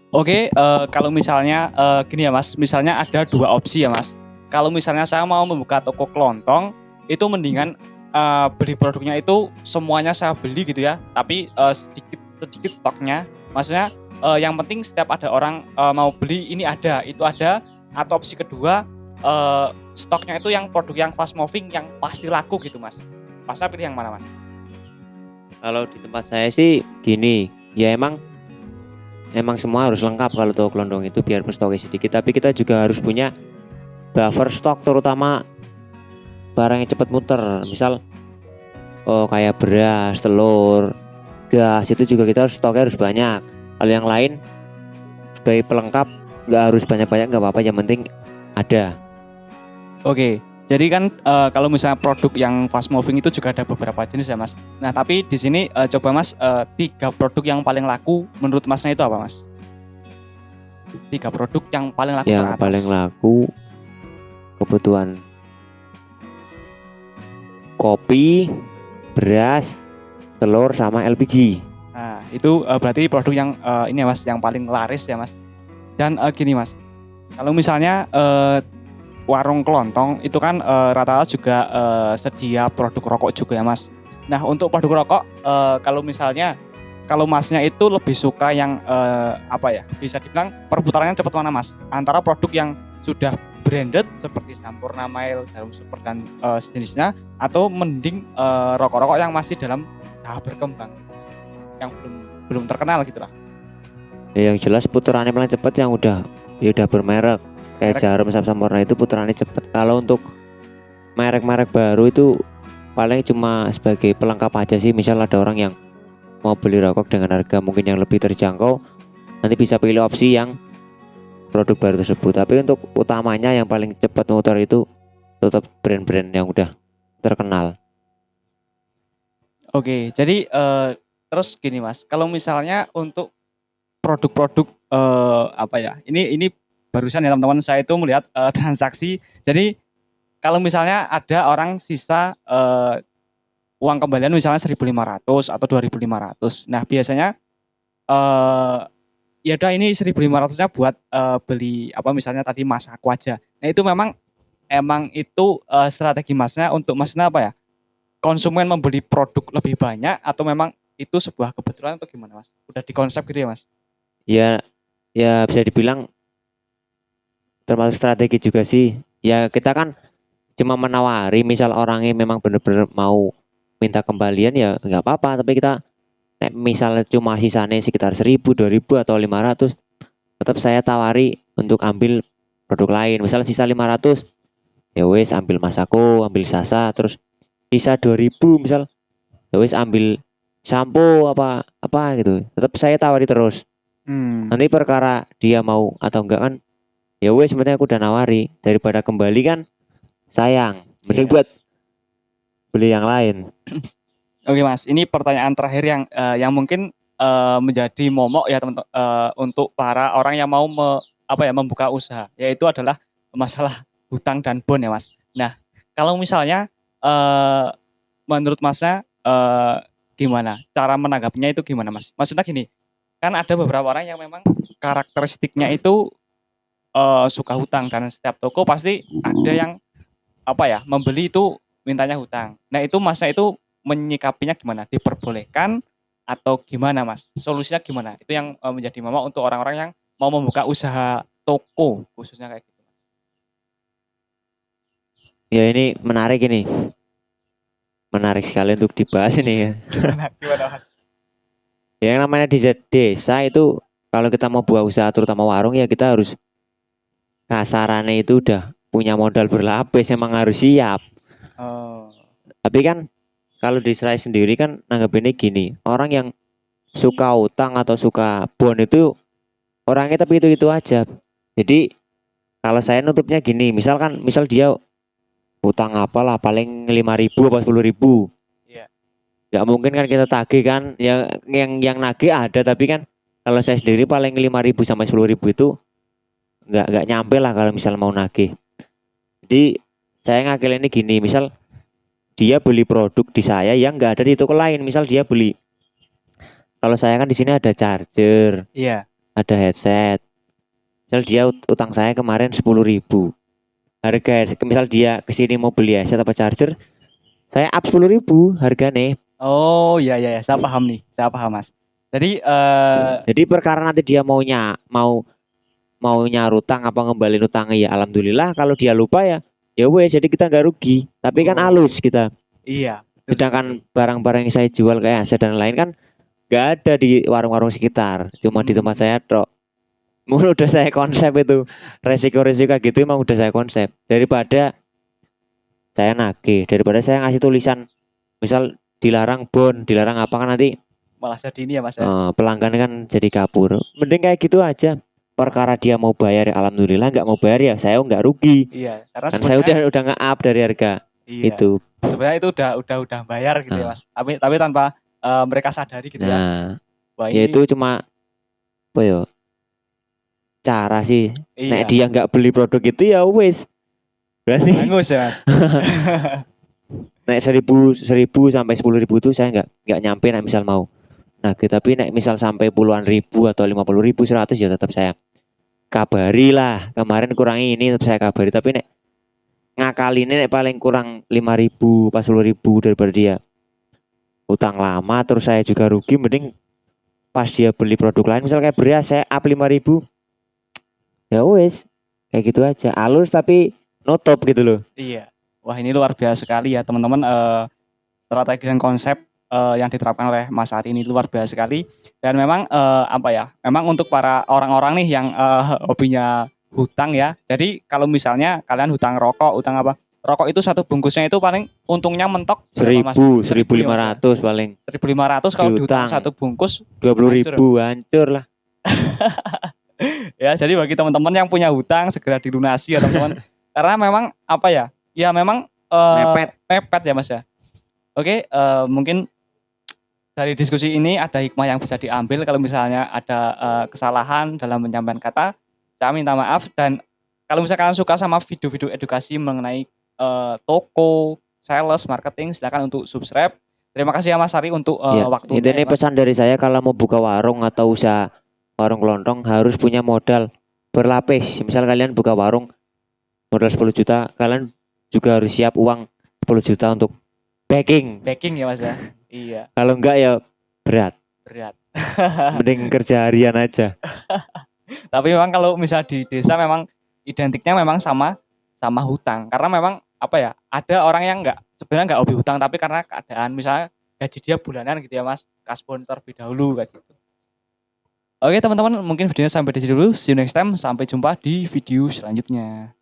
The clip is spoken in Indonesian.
Oke, kalau misalnya gini ya Mas, misalnya ada dua opsi ya Mas. Kalau misalnya saya mau membuka toko kelontong, itu mendingan beli produknya itu semuanya saya beli gitu ya, tapi sedikit sedikit stoknya. Maksudnya yang penting setiap ada orang mau beli ini ada, itu ada. Atau opsi kedua, stoknya itu yang produk yang fast moving, yang pasti laku gitu Mas. Masnya pilih yang mana Mas? Kalau di tempat saya sih gini, ya emang semua harus lengkap kalau toko kelondong itu biar stoknya sedikit, tapi kita juga harus punya buffer stok terutama barang yang cepat muter. Misal kayak beras, telur, gas itu juga kita harus stoknya harus banyak. Kalau yang lain sebagai pelengkap nggak harus banyak-banyak, nggak apa-apa, yang penting ada. Oke, jadi kan kalau misalnya produk yang fast moving itu juga ada beberapa jenis ya Mas. Nah tapi di sini coba Mas, tiga produk yang paling laku menurut Masnya itu apa Mas? Tiga produk yang paling laku Yang paling teratas. laku kebutuhan kopi, beras, telur sama LPG. Nah itu berarti produk yang ini ya Mas, yang paling laris ya Mas. Dan gini Mas, kalau misalnya warung kelontong itu kan rata-rata juga sedia produk rokok juga ya Mas. Nah untuk produk rokok, kalau misalnya kalau Masnya itu lebih suka yang apa ya, bisa dibilang perputarannya cepat mana Mas? Antara produk yang sudah branded seperti Sampurna Mild, Jarum Super dan sejenisnya, atau mending rokok-rokok yang masih dalam tahap berkembang, yang belum terkenal gitu lah. Ya, yang jelas putarannya paling cepat yang udah bermerek kayak Merek. Jarum sama Sampurna itu putarannya cepat. Kalau untuk merek-merek baru itu paling cuma sebagai pelengkap aja sih. Misal ada orang yang mau beli rokok dengan harga mungkin yang lebih terjangkau, nanti bisa pilih opsi yang produk baru tersebut. Tapi untuk utamanya yang paling cepat muter itu tetap brand-brand yang udah terkenal. Oke, jadi terus gini Mas, kalau misalnya untuk produk-produk apa ya? Ini barusan ya teman-teman, saya itu melihat transaksi. Jadi kalau misalnya ada orang sisa uang kembalian misalnya 1.500 atau 2.500. Nah, biasanya eh ya udah ini 1.500-nya buat beli apa misalnya tadi Masaku aja. Nah, itu memang emang itu strategi Masnya untuk Masnya apa ya? Konsumen membeli produk lebih banyak atau memang itu sebuah kebetulan atau gimana, Mas? Udah dikonsep gitu ya, Mas? Ya, ya bisa dibilang termasuk strategi juga sih. Ya kita kan cuma menawari, misal orangnya memang bener-bener mau minta kembalian ya nggak apa-apa, tapi kita misalnya cuma sisanya sekitar 1.000, 2.000 atau 500, tetap saya tawari untuk ambil produk lain. Misal sisa 500, ya wes ambil Masako, ambil Sasa, terus sisa 2.000 misal ya wes ambil shampoo apa apa gitu. Tetap saya tawari terus. Hmm, Nanti perkara dia mau atau enggak kan, ya wes sebenarnya aku udah nawari, daripada kembali kan sayang, mending iya. buat beli yang lain. Oke, Mas. Ini pertanyaan terakhir yang mungkin menjadi momok ya teman-teman, untuk para orang yang mau apa ya membuka usaha, yaitu adalah masalah hutang dan bond ya, Mas. Nah, kalau misalnya eh, menurut Masnya gimana cara menanggapinya itu gimana, Mas? Maksudnya gini, kan ada beberapa orang yang memang karakteristiknya itu suka hutang dan setiap toko pasti ada yang apa ya membeli itu mintanya hutang. Nah itu Masnya itu menyikapinya gimana? Diperbolehkan atau gimana Mas? Solusinya gimana? Itu yang menjadi momok untuk orang-orang yang mau membuka usaha toko khususnya kayak gitu. Ya ini menarik ini, menarik sekali untuk dibahas ini ya. Gimana? Gimana Mas? Ya, yang namanya di desa itu kalau kita mau buat usaha terutama warung ya kita harus kasarannya itu udah punya modal berlapis, emang harus siap. Oh, Tapi kan kalau di saya sendiri kan nanggepinnya gini, orang yang suka utang atau suka bond itu orangnya tapi itu aja. Jadi kalau saya nutupnya gini, misal dia utang apalah paling 5.000 apa 10.000, iya. nggak mungkin kan kita tagih kan, ya yang nagih ada, tapi kan kalau saya sendiri paling 5.000 sampai 10.000 itu nggak nyampe lah kalau misal mau nagih. Jadi saya ngakil ini gini, misal dia beli produk di saya yang nggak ada di toko lain. Misal dia beli, kalau saya kan di sini ada charger, Iya. ada headset. Misal dia utang saya kemarin 10.000. Harga misal dia kesini mau beli headset apa charger, saya up 10.000 harganya. Oh iya iya, iya. Saya paham nih, saya paham Mas. Jadi Jadi perkara nanti dia maunya utang apa ngembalin utangnya ya alhamdulillah. Kalau dia lupa ya ya wes, jadi kita nggak rugi. Tapi kan oh halus kita. iya, betul Sedangkan sekali. barang-barang yang saya jual kayak headset dan lain kan nggak ada di warung-warung sekitar, cuma di tempat Hmm, saya tok. Mungkin udah saya konsep itu, resiko-resiko kayak gitu emang udah saya konsep. Daripada saya nagih, daripada saya ngasih tulisan misal dilarang bon, dilarang apa kan nanti malah jadi ini ya Mas ya. pelanggan kan jadi kabur. Mending kayak gitu aja. Wah, Perkara dia mau bayar ya alhamdulillah, nggak mau bayar ya saya nggak rugi. iya, karena Kan saya sebenarnya udah nge-up dari harga iya, itu. sebenarnya itu udah bayar gitu ya Nah, Mas. Tapi tanpa mereka sadari gitu ya. nah, Wah ya ini itu cuma apa ya, cara sih. Nek iya, dia nggak beli produk itu ya wes. Berarti hangus ya Mas. naik 1000 sampai 10.000 itu saya nggak nyampe nek misal mau. Nah, tapi nek misal sampai puluhan ribu atau 50.000, 100 ya tetap saya kabari lah. Kemarin kurangi ini tetap saya kabari. Tapi nek ngakali ini nek paling kurang 5.000 pas 10.000 daripada dia utang lama terus saya juga rugi. Mending pas dia beli produk lain misal kayak beras saya up 5.000 ya wes, kayak gitu aja. Halus tapi notop gitu loh. Iya. Wah ini luar biasa sekali ya teman-teman, strategi dan konsep yang diterapkan oleh Mas Ari ini luar biasa sekali. Dan memang apa ya? Memang untuk para orang-orang nih yang hobinya hutang ya. Jadi kalau misalnya kalian hutang rokok, hutang apa? Rokok itu satu bungkusnya itu paling untungnya mentok berapa Mas? seribu 1.000 ya lima Mas ya. ratus paling 1.500 kalau dihutang diutang satu bungkus dua puluh hancur. ribu hancur lah. Ya, jadi bagi teman-teman yang punya hutang segera dilunasi ya teman-teman. Karena memang apa ya? Ya memang Mepet. mepet ya Mas ya. Oke, mungkin dari diskusi ini ada hikmah yang bisa diambil kalau misalnya ada kesalahan dalam menyampaikan kata, saya minta maaf. Dan kalau misalkan suka sama video-video edukasi mengenai toko, sales, marketing, silakan untuk subscribe. Terima kasih ya Mas Ari untuk Ya, waktunya ya intinya Mas. pesan dari saya kalau mau buka warung atau usaha warung kelontong harus punya modal berlapis. Misal kalian buka warung modal 10 juta, kalian juga harus siap uang 10 juta untuk backing. Backing ya Mas ya. Iya, Kalau enggak ya berat. berat. Mending kerja harian aja. Tapi memang kalau misal di desa memang identiknya memang sama sama hutang. Karena memang apa ya? Ada orang yang sebenarnya nggak hobi hutang tapi karena keadaan misalnya gaji dia bulanan gitu ya Mas, kasbon terlebih dahulu kayak gitu. Oke teman-teman, mungkin videonya sampai di sini dulu. See you next time. Sampai jumpa di video selanjutnya.